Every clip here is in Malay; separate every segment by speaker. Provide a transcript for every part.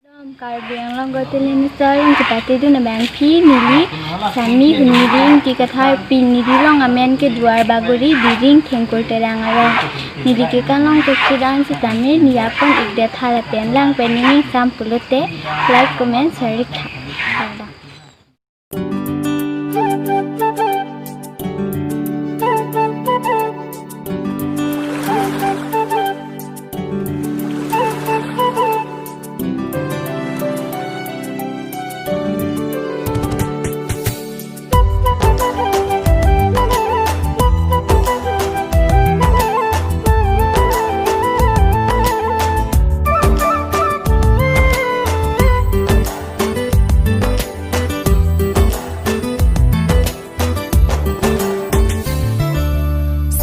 Speaker 1: Karbi ang lang gotelin ni saring kipati du na bangpi nili sami huniring ti kathar pin nili long amen ke duar bagori biring thengkur terang ara nili ke kanong tekhidan si tame niyapon ikde thara pen lang penini sam pulote like comment share tha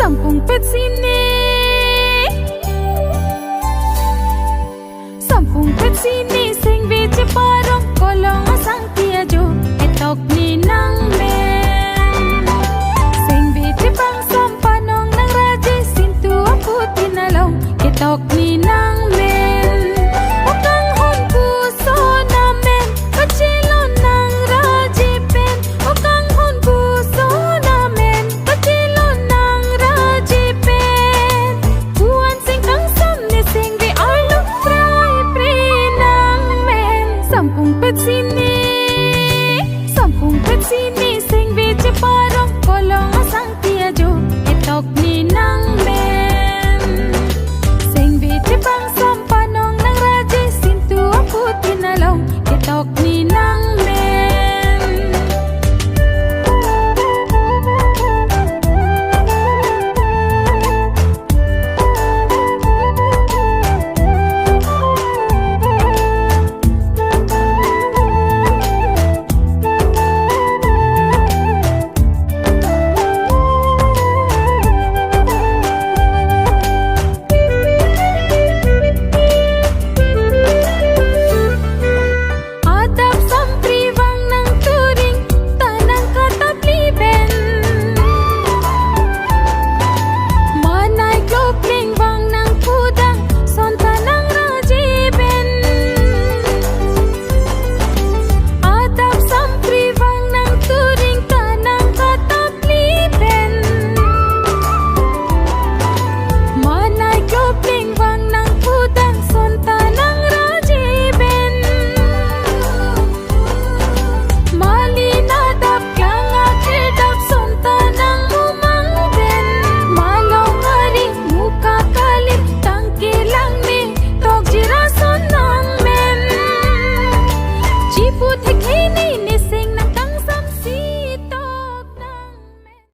Speaker 2: Sampung pet sin